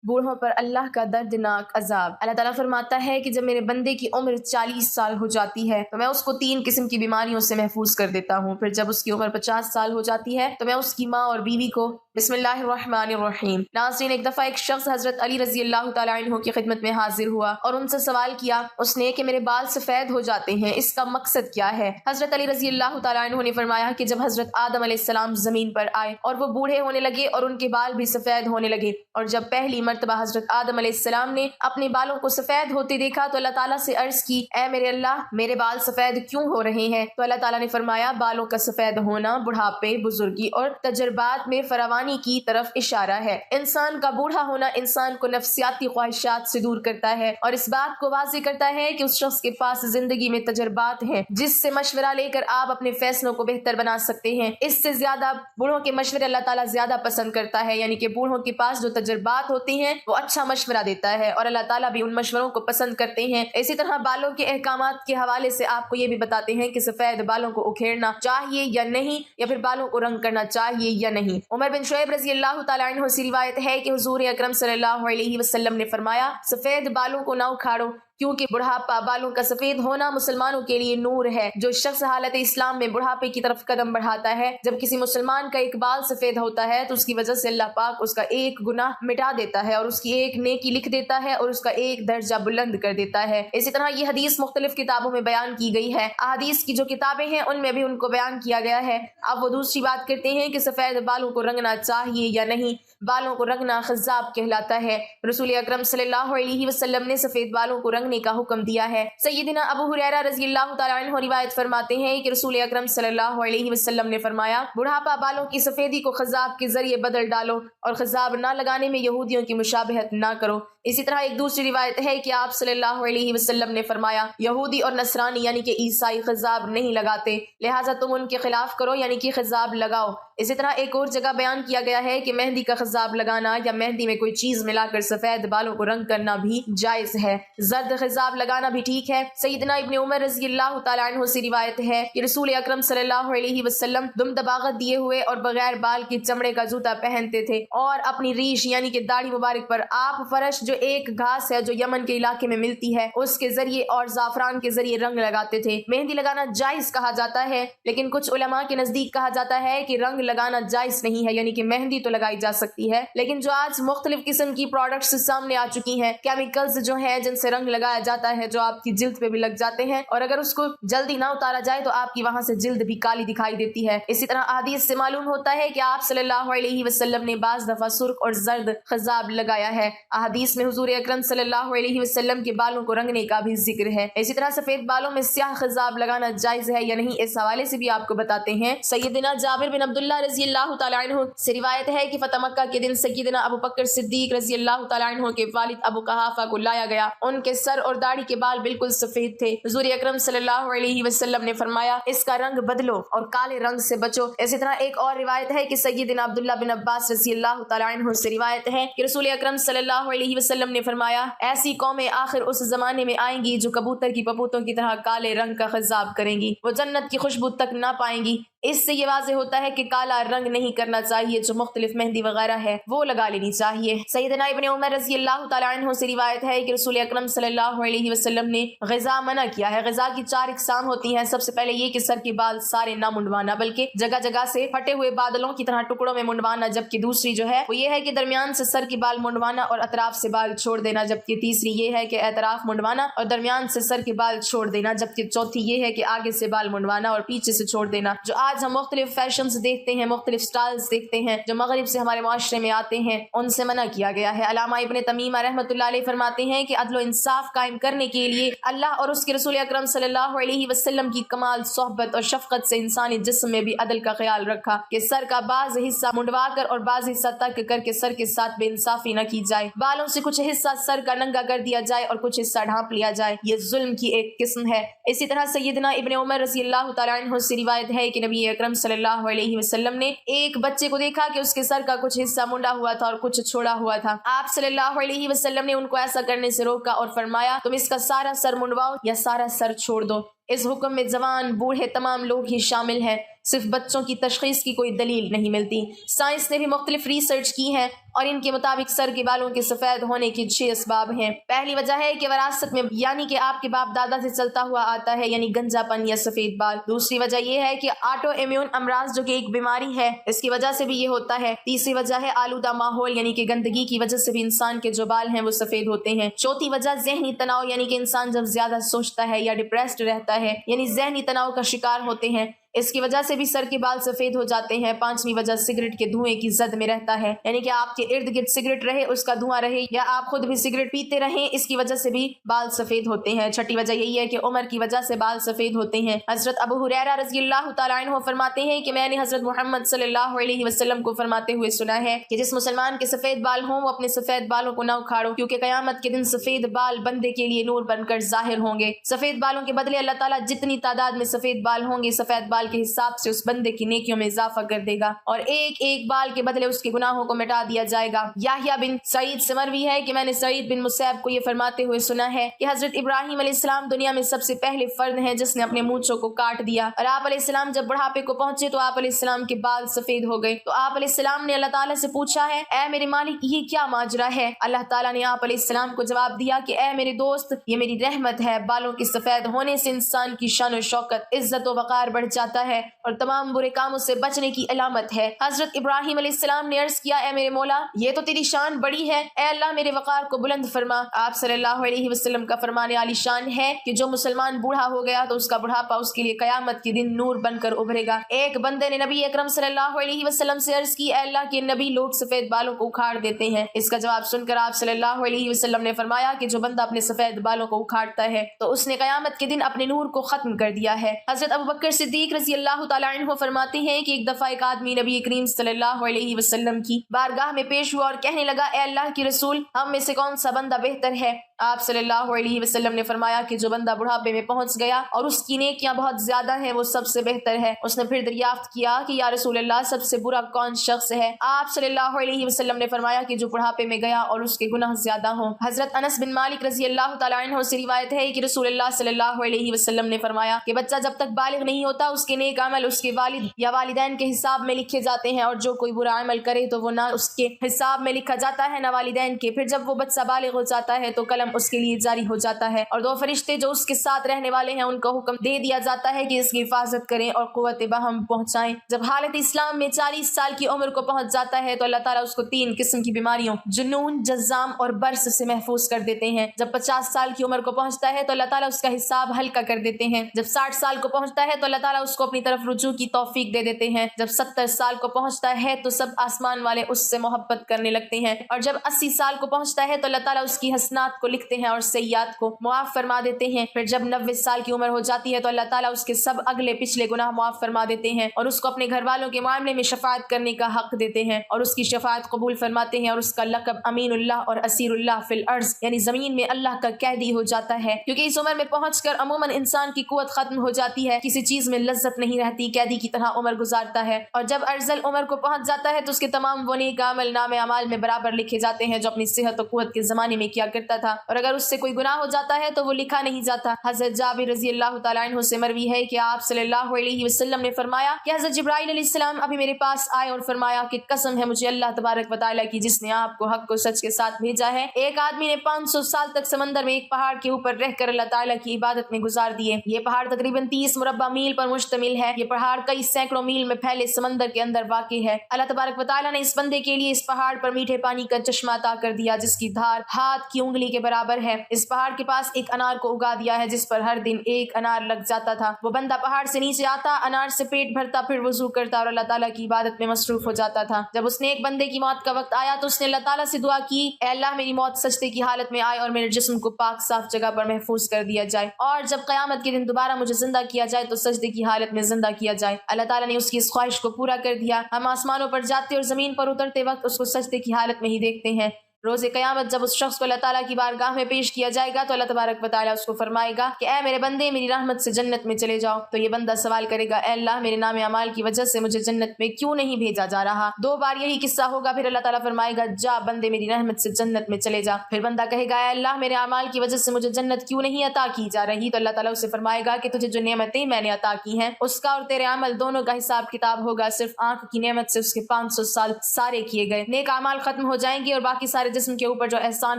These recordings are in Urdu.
بوڑھوں پر اللہ کا دردناک عذاب۔ اللہ تعالیٰ فرماتا ہے کہ جب میرے بندے کی عمر 40 سال ہو جاتی ہے تو میں اس کو 3 قسم کی بیماریوں سے محفوظ کر دیتا ہوں، پھر جب اس کی عمر 50 سال ہو جاتی ہے تو میں اس کی ماں اور بیوی کو بسم اللہ الرحمن الرحیم۔ ناظرین، ایک دفعہ ایک شخص حضرت علی رضی اللہ تعالیٰ عنہ کی خدمت میں حاضر ہوا اور ان سے سوال کیا اس نے کہ میرے بال سفید ہو جاتے ہیں، اس کا مقصد کیا ہے؟ حضرت علی رضی اللہ تعالیٰ عنہ نے فرمایا کہ جب حضرت آدم علیہ السلام زمین پر آئے اور وہ بوڑھے ہونے لگے اور ان کے بال بھی سفید ہونے لگے، اور جب پہلی مرتبہ حضرت آدم علیہ السلام نے اپنے بالوں کو سفید ہوتے دیکھا تو اللہ تعالیٰ سے عرض کی، اے میرے اللہ، میرے بال سفید کیوں ہو رہے ہیں؟ تو اللہ تعالیٰ نے فرمایا، بالوں کا سفید ہونا بڑھاپے، بزرگی اور تجربات میں فراوانی کی طرف اشارہ ہے۔ انسان کا بوڑھا ہونا انسان کو نفسیاتی خواہشات سے دور کرتا ہے اور اس بات کو واضح کرتا ہے کہ اس شخص کے پاس زندگی میں تجربات ہیں جس سے مشورہ لے کر آپ اپنے فیصلوں کو بہتر بنا سکتے ہیں۔ اس سے زیادہ بوڑھوں کے مشورے اللہ تعالیٰ زیادہ پسند کرتا ہے، یعنی کہ بوڑھوں کے پاس جو تجربات ہوتے ہیں وہ اچھا مشورہ دیتا ہے اور اللہ تعالیٰ بھی ان مشوروں کو پسند کرتے ہیں۔ اسی طرح بالوں کے احکامات کے حوالے سے آپ کو یہ بھی بتاتے ہیں کہ سفید بالوں کو اکھیڑنا چاہیے یا نہیں، یا پھر بالوں کو رنگ کرنا چاہیے یا نہیں۔ عمر بن شعیب رضی اللہ تعالیٰ عنہ سے روایت ہے کہ حضور اکرم صلی اللہ علیہ وسلم نے فرمایا، سفید بالوں کو نہ اکھاڑو کیونکہ بڑھاپا، بالوں کا سفید ہونا مسلمانوں کے لیے نور ہے۔ جو شخص حالت اسلام میں بڑھاپے کی طرف قدم بڑھاتا ہے، جب کسی مسلمان کا ایک بال سفید ہوتا ہے تو اس کی وجہ سے اللہ پاک اس کا ایک گناہ مٹا دیتا ہے اور اس کی ایک نیکی لکھ دیتا ہے اور اس کا ایک درجہ بلند کر دیتا ہے۔ اسی طرح یہ حدیث مختلف کتابوں میں بیان کی گئی ہے، احادیث کی جو کتابیں ہیں ان میں بھی ان کو بیان کیا گیا ہے۔ اب وہ دوسری بات کرتے ہیں کہ سفید بالوں کو رنگنا چاہیے یا نہیں۔ بالوں کو رنگنا خضاب کہلاتا ہے۔ رسول اکرم صلی اللہ علیہ وسلم نے سفید بالوں کو رنگنے کا حکم دیا ہے۔ سیدنا ابو ہریرہ رضی اللہ تعالیٰ عنہ روایت فرماتے ہیں کہ رسول اکرم صلی اللہ علیہ وسلم نے فرمایا، بڑھاپا بالوں کی سفیدی کو خضاب کے ذریعے بدل ڈالو اور خضاب نہ لگانے میں یہودیوں کی مشابہت نہ کرو۔ اسی طرح ایک دوسری روایت ہے کہ آپ صلی اللہ علیہ وسلم نے فرمایا، یہودی اور نصرانی یعنی کہ عیسائی خضاب نہیں لگاتے، لہٰذا تم ان کے خلاف کرو یعنی کہ خضاب لگاؤ۔ اسی طرح ایک اور جگہ بیان کیا گیا ہے کہ مہندی کا خضاب لگانا یا مہندی میں کوئی چیز ملا کر سفید بالوں کو رنگ کرنا بھی جائز ہے۔ زرد خضاب لگانا بھی ٹھیک ہے۔ سیدنا ابن عمر رضی اللہ تعالیٰ عنہ سے روایت ہے کہ رسول اکرم صلی اللہ علیہ وسلم دم دباغت دیے ہوئے اور بغیر بال کے چمڑے کا جوتا پہنتے تھے اور اپنی ریش یعنی کہ داڑھی مبارک پر آپ فرش جو ایک گھاس ہے جو یمن کے علاقے میں ملتی ہے اس کے ذریعے اور زعفران کے ذریعے رنگ لگاتے تھے۔ مہندی لگانا جائز کہا جاتا ہے، لیکن کچھ علماء کے نزدیک کہا جاتا ہے کہ رنگ لگانا جائز نہیں ہے، یعنی کہ مہندی تو لگائی جا سکتی ہے، لیکن جو آج مختلف قسم کی پروڈکٹس سامنے آ چکی ہیں، کیمیکلز جو ہیں جن سے رنگ لگایا جاتا ہے جو آپ کی جلد پہ بھی لگ جاتے ہیں، اور اگر اس کو جلدی نہ اتارا جائے تو آپ کی وہاں سے جلد بھی کالی دکھائی دیتی ہے۔ اسی طرح احادیث سے معلوم ہوتا ہے کہ آپ صلی اللہ علیہ وسلم نے بعض دفعہ سرخ اور زرد خضاب لگایا ہے۔ احادیث میں حضور اکرم صلی اللہ علیہ وسلم کے بالوں کو رنگنے کا بھی ذکر ہے۔ اسی طرح سفید بالوں میں سیاہ خضاب لگانا جائز ہے یا نہیں، اس حوالے سے بھی آپ کو بتاتے ہیں۔ سیدنا جابر بن عبداللہ رضی اللہ تعالیٰ عنہ سے روایت ہے کہ فتح مکہ کے دن سیدنا ابو بکر صدیق رضی اللہ تعالیٰ عنہ کے والد ابو قحافہ کو لایا گیا، ان کے سر اور داڑھی کے بال بالکل سفید تھے۔ حضور اکرم صلی اللہ علیہ وسلم نے فرمایا، اس کا رنگ بدلو اور کالے رنگ سے بچو۔ اسی طرح ایک اور روایت ہے کہ سیدنا عبداللہ بن عباس رضی اللہ تعالیٰ عنہ سے روایت ہے کہ رسول اکرم صلی اللہ علیہ وسلم نے فرمایا، ایسی قومیں آخر اس زمانے میں آئیں گی جو کبوتر کی پپوتوں کی طرح کالے رنگ کا خضاب کریں گی، وہ جنت کی خوشبو تک نہ پائیں گی۔ اس سے یہ واضح ہوتا ہے کہ کالا رنگ نہیں کرنا چاہیے، جو مختلف مہندی وغیرہ ہے وہ لگا لینی چاہیے۔ سیدنا ابن عمر رضی اللہ تعالیٰ عنہ سے روایت ہے کہ رسول اکرم صلی اللہ علیہ وسلم نے غذا منع کیا ہے۔ غذا کی 4 اقسام ہوتی ہیں۔ سب سے پہلے یہ کہ سر کے بال سارے نہ منڈوانا بلکہ جگہ جگہ سے پھٹے ہوئے بادلوں کی طرح ٹکڑوں میں منڈوانا، جبکہ دوسری جو ہے وہ یہ ہے کہ درمیان سے سر کے بال منڈوانا اور اطراف سے بال چھوڑ دینا، جبکہ تیسری یہ ہے کہ اطراف منڈوانا اور درمیان سے سر کے بال چھوڑ دینا، جبکہ چوتھی یہ ہے کہ آگے سے بال منڈوانا اور پیچھے سے چھوڑ دینا۔ جو آج ہم مختلف فیشنز دیکھتے ہیں، مختلف سٹائلز دیکھتے ہیں جو مغرب سے ہمارے معاشرے میں آتے ہیں، ان سے منع کیا گیا ہے۔ علامہ ابن تمیمہ رحمۃ اللہ علیہ فرماتے ہیں کہ عدل و انصاف قائم کرنے کے لیے اللہ اور اس کے رسول اکرم صلی اللہ علیہ وسلم کی کمال صحبت اور شفقت سے انسانی جسم میں بھی عدل کا خیال رکھا کہ سر کا بعض حصہ منڈوا کر اور بعض حصہ ترک کر کے سر کے ساتھ بے انصافی نہ کی جائے، بالوں سے کچھ حصہ سر کا ننگا کر دیا جائے اور کچھ حصہ ڈھانپ لیا جائے، یہ ظلم کی ایک قسم ہے۔ اسی طرح سیدنا ابن عمر رضی اللہ تعالیٰ عنہ سے روایت ہے کہ نبی اکرم صلی اللہ علیہ وسلم نے ایک بچے کو دیکھا کہ اس کے سر کا کچھ حصہ منڈا ہوا تھا اور کچھ چھوڑا ہوا تھا۔ آپ صلی اللہ علیہ وسلم نے ان کو ایسا کرنے سے روکا اور فرمایا، تم اس کا سارا سر منڈواؤ یا سارا سر چھوڑ دو۔ اس حکم میں جوان بوڑھے تمام لوگ ہی شامل ہیں۔ صرف بچوں کی تشخیص کی کوئی دلیل نہیں ملتی۔ سائنس نے بھی مختلف ریسرچ کی ہے اور ان کے مطابق سر کے بالوں کے سفید ہونے کے 6 اسباب ہیں۔ پہلی وجہ ہے کہ وراثت میں، یعنی کہ آپ کے باپ دادا سے چلتا ہوا آتا ہے، یعنی گنجا پن یا سفید بال۔ دوسری وجہ یہ ہے کہ آٹو امیون امراض جو کہ ایک بیماری ہے، اس کی وجہ سے بھی یہ ہوتا ہے۔ تیسری وجہ ہے آلودہ ماحول، یعنی کہ گندگی کی وجہ سے بھی انسان کے جو بال ہیں وہ سفید ہوتے ہیں۔ چوتھی وجہ ذہنی تناؤ، یعنی کہ انسان جب زیادہ سوچتا ہے یا ڈپریسڈ رہتا ہے، یعنی ذہنی تناؤ کا شکار ہوتے ہیں، اس کی وجہ سے بھی سر کے بال سفید ہو جاتے ہیں۔ پانچویں وجہ سگریٹ کے دھوئیں کی زد میں رہتا ہے، یعنی کہ آپ کے ارد گرد سگریٹ رہے، اس کا دھواں رہے، یا آپ خود بھی سگریٹ پیتے رہیں، اس کی وجہ سے بھی بال سفید ہوتے ہیں۔ چھٹی وجہ یہی ہے کہ عمر کی وجہ سے بال سفید ہوتے ہیں۔ حضرت ابو ہریرہ رضی اللہ تعالیٰ عنہ فرماتے ہیں کہ میں نے حضرت محمد صلی اللہ علیہ وسلم کو فرماتے ہوئے سنا ہے کہ جس مسلمان کے سفید بال ہوں وہ اپنے سفید بالوں کو نہ اکھاڑو، کیونکہ قیامت کے دن سفید بال بندے کے لیے نور بن کر ظاہر ہوں گے۔ سفید بالوں کے بدلے اللہ تعالیٰ جتنی تعداد میں سفید بال ہوں گے، سفید بال کے حساب سے اس بندے کی نیکیوں میں اضافہ کر دے گا، اور ایک ایک بال کے بدلے اس کے گناہوں کو مٹا دیا جائے گا۔ یحییٰ بن سعید سے مروی ہے کہ میں نے سعید بن مسیب کو یہ فرماتے ہوئے سنا ہے کہ حضرت ابراہیم علیہ السلام دنیا میں سب سے پہلے فرد ہیں جس نے اپنے مونچھوں کو کاٹ دیا، اور آپ علیہ السلام جب بڑھاپے کو پہنچے تو آپ علیہ السلام کے بال سفید ہو گئے، تو آپ علیہ السلام نے اللہ تعالیٰ سے پوچھا ہے، اے میرے مالک یہ کیا ماجرا ہے؟ اللہ تعالیٰ نے آپ علیہ السلام کو جواب دیا کہ اے میرے دوست، یہ میری رحمت ہے۔ بالوں کے سفید ہونے سے انسان کی شان و شوکت، عزت و وقار بڑھ جاتا ہے اور تمام برے کاموں سے بچنے کی علامت ہے۔ حضرت ابراہیم علیہ السلام نے عرض کیا، اے میرے مولا، یہ تو تیری شان بڑی ہے، اے اللہ میرے وقار کو بلند فرما۔ آپ صلی اللہ علیہ وسلم کا فرمان عالی شان ہے کہ جو مسلمان بوڑھا ہو گیا تو اس کا بڑھاپا اس کے لیے قیامت کے دن نور بن کر ابھرے گا۔ ایک بندے نے نبی اکرم صلی اللہ علیہ وسلم سے عرض کی، اے اللہ کے نبی، لوگ سفید بالوں کو اکھاڑ دیتے ہیں۔ اس کا جواب سن کر آپ صلی اللہ علیہ وسلم نے فرمایا کہ جو بندہ اپنے سفید بالوں کو اکھاڑتا ہے تو اس نے قیامت کے دن اپنے نور کو ختم کر دیا ہے۔ حضرت ابوبکر صدیق رضی اللہ تعالیٰ عنہ فرماتے ہیں کہ ایک دفعہ ایک آدمی نبی کریم صلی اللہ علیہ وسلم کی بارگاہ میں پیش ہوا اور کہنے لگا، اے اللہ کی رسول، ہم میں سے کون سا بندہ بہتر ہے؟ آپ صلی اللہ علیہ وسلم نے فرمایا کہ جو بندہ بڑھاپے میں پہنچ گیا اور اس کی نیکیاں بہت زیادہ ہیں وہ سب سے بہتر ہے۔ اس نے پھر دریافت کیا کہ یا رسول اللہ، سب سے برا کون شخص ہے؟ آپ صلی اللہ علیہ وسلم نے فرمایا کہ جو بڑھاپے میں گیا اور اس کے گناہ زیادہ ہوں۔ حضرت انس بن مالک رضی اللہ تعالیٰ عنہ سے روایت ہے کہ رسول اللہ صلی اللہ علیہ وسلم نے فرمایا کہ بچہ جب تک بالغ نہیں ہوتا اس کے نیک عمل اس کے والد یا والدین کے حساب میں لکھے جاتے ہیں، اور جو کوئی برا عمل کرے تو وہ نہ اس کے حساب میں لکھا جاتا ہے نہ والدین کے۔ پھر جب وہ بچہ بالغ ہو جاتا ہے تو قلم اس کے لیے جاری ہو جاتا ہے، اور 2 فرشتے جو اس کے ساتھ رہنے والے ہیں ان کو حکم دے دیا جاتا ہے کہ اس کی حفاظت کریں اور قوت باہم پہنچائیں۔ جب حالت اسلام میں 40 سال کی عمر کو پہنچ جاتا ہے تو اللہ تعالیٰ اس کو 3 قسم کی بیماریوں، جنون، جذام اور برس سے محفوظ کر دیتے ہیں۔ جب 50 سال کی عمر کو پہنچتا ہے تو اللہ تعالیٰ اس کا حساب ہلکا کر دیتے ہیں۔ جب 60 سال کو پہنچتا ہے تو اللہ تعالیٰ اس کو اپنی طرف رجوع کی توفیق دے دیتے ہیں۔ جب 70 سال کو پہنچتا ہے تو سب آسمان والے اس سے محبت کرنے لگتے ہیں، اور جب 80 سال کو پہنچتا ہے تو اللہ تعالیٰ اس کی حسنات کو لکھتے ہیں اور سیئات کو معاف فرما دیتے ہیں۔ پھر جب 90 سال کی عمر ہو جاتی ہے تو اللہ تعالیٰ اس کے سب اگلے پچھلے گناہ معاف فرما دیتے ہیں اور اس کو اپنے گھر والوں کے معاملے میں شفاعت کرنے کا حق دیتے ہیں اور اس کی شفاعت قبول فرماتے ہیں، اور اس کا لقب امین اللہ اور اسیر اللہ فی الارض، یعنی زمین میں اللہ کا قیدی ہو جاتا ہے، کیونکہ اس عمر میں پہنچ کر عموماً انسان کی قوت ختم ہو جاتی ہے، کسی چیز میں لذت نہیں رہتی، قیدی کی طرح عمر گزارتا ہے، اور جب ارذل عمر کو پہنچ جاتا ہے تو اس کے تمام وہ نیک عمل نامہ اعمال میں برابر لکھے جاتے ہیں جو اپنی صحت و قوت کے زمانے میں کیا کرتا تھا، اور اگر اس سے کوئی گناہ ہو جاتا ہے تو وہ لکھا نہیں جاتا۔ حضرت جابر رضی اللہ تعالیٰ عنہ سے مروی ہے کہ آپ صلی اللہ علیہ وسلم نے فرمایا کہ حضرت جبرائیل علیہ السلام ابھی میرے پاس آئے اور فرمایا کہ قسم ہے مجھے اللہ تبارک و تعالیٰ کی جس نے آپ کو حق و سچ کے ساتھ بھیجا ہے، ایک آدمی نے 500 سال تک سمندر میں ایک پہاڑ کے اوپر رہ کر اللہ تعالیٰ کی عبادت میں گزار دیے۔ یہ پہاڑ تقریباً 30 مربع میل پر مشتمل ہے۔ یہ پہاڑ کئی سینکڑوں میل میں پھیلے سمندر کے اندر واقع ہے۔ اللہ تبارک و تعالیٰ نے اس بندے کے لیے اس پہاڑ پر میٹھے پانی کا چشمہ عطا کر دیا جس کی دھار ہاتھ کی انگلی کے برابر ہے۔ اس پہاڑ کے پاس ایک انار کو اگا دیا ہے جس پر ہر دن ایک انار لگ جاتا تھا۔ وہ بندہ پہاڑ سے نیچے آتا، انار سے پیٹ بھرتا، پھر وضو کرتا اور اللہ تعالیٰ کی عبادت میں مصروف ہو جاتا تھا۔ جب اس نے ایک بندے کی موت کا وقت آیا تو اس نے اللہ تعالیٰ سے دعا کی، اے اللہ میری موت سجدے کی حالت میں آئے اور میرے جسم کو پاک صاف جگہ پر محفوظ کر دیا جائے، اور جب قیامت کے دن دوبارہ مجھے زندہ کیا جائے تو سجدے کی حالت میں زندہ کیا جائے۔ اللہ تعالیٰ نے اس کی اس خواہش کو پورا کر دیا۔ ہم آسمانوں پر جاتے اور زمین پر اترتے وقت اس کو سجدے کی حالت میں ہی دیکھتے ہیں۔ روز قیامت جب اس شخص کو اللہ تعالیٰ کی بارگاہ میں پیش کیا جائے گا تو اللہ تبارک و تعالیٰ اس کو فرمائے گا کہ اے میرے بندے میری رحمت سے جنت میں چلے جاؤ. تو یہ بندہ سوال کرے گا اے اللہ میرے نام اعمال کی وجہ سے مجھے جنت میں کیوں نہیں بھیجا جا رہا؟ 2 بار یہی قصہ ہوگا. پھر اللہ تعالیٰ فرمائے گا جا بندے میری رحمت سے جنت میں چلے جا. پھر بندہ کہے گا اے اللہ میرے اعمال کی وجہ سے مجھے جنت کیوں نہیں عطا کی جا رہی؟ تو اللہ تعالیٰ اسے فرمائے گا کہ تجھے جو نعمتیں میں نے عطا کی ہیں اس کا اور تیرے عمل دونوں کا حساب کتاب ہوگا. صرف آنکھ کی نعمت سے اس کے 500 سال سارے کیے گئے نیک اعمال ختم ہو جائیں گے اور باقی سارے جسم کے اوپر جو احسان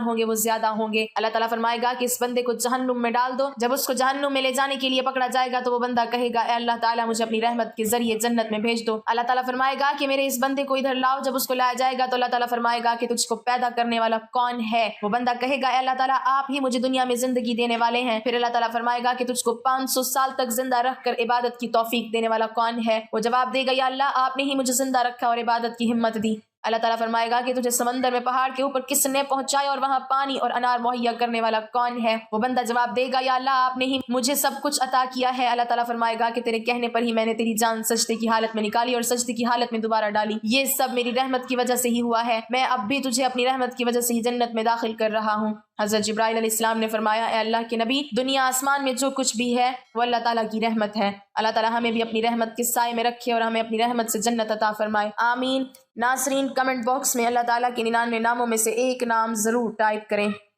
ہوں گے وہ زیادہ ہوں گے. اللہ تعالیٰ فرمائے گا کہ اس بندے کو جہنم میں ڈال دو. جب اس کو جہنم میں لے جانے کے لیے پکڑا جائے گا تو وہ بندہ کہے گا اے اللہ تعالیٰ مجھے اپنی رحمت کے ذریعے جنت میں بھیج دو. اللہ تعالیٰ فرمائے گا کہ میرے اس بندے کو ادھر لاؤ. جب اس کو لایا جائے گا تو اللہ تعالیٰ فرمائے گا کہ تجھ کو پیدا کرنے والا کون ہے؟ وہ بندہ کہے گا اے اللہ تعالیٰ آپ ہی مجھے دنیا میں زندگی دینے والے ہیں. پھر اللہ تعالیٰ فرمائے گا کہ تجھ کو 500 سال تک زندہ رکھ کر عبادت کی توفیق دینے والا کون ہے؟ وہ جواب دے گا یا اللہ آپ نے ہی مجھے زندہ رکھا اور عبادت کی ہمت دی. اللہ تعالیٰ فرمائے گا کہ تجھے سمندر میں پہاڑ کے اوپر کس نے پہنچایا اور وہاں پانی اور انار مہیا کرنے والا کون ہے؟ وہ بندہ جواب دے گا یا اللہ آپ نے ہی مجھے سب کچھ عطا کیا ہے. اللہ تعالیٰ فرمائے گا کہ تیرے کہنے پر ہی میں نے تیری جان سجدے کی حالت میں نکالی اور سجدے کی حالت میں دوبارہ ڈالی. یہ سب میری رحمت کی وجہ سے ہی ہوا ہے. میں اب بھی تجھے اپنی رحمت کی وجہ سے ہی جنت میں داخل کر رہا ہوں. حضرت جبرائیل علیہ السلام نے فرمایا اے اللہ کے نبی دنیا آسمان میں جو کچھ بھی ہے وہ اللہ تعالیٰ کی رحمت ہے. اللہ تعالیٰ ہمیں بھی اپنی رحمت کے سائے میں رکھے اور ہمیں اپنی رحمت سے جنت عطا فرمائے. آمین. ناظرین کمنٹ باکس میں اللہ تعالیٰ کے 99 ناموں میں سے ایک نام ضرور ٹائپ کریں.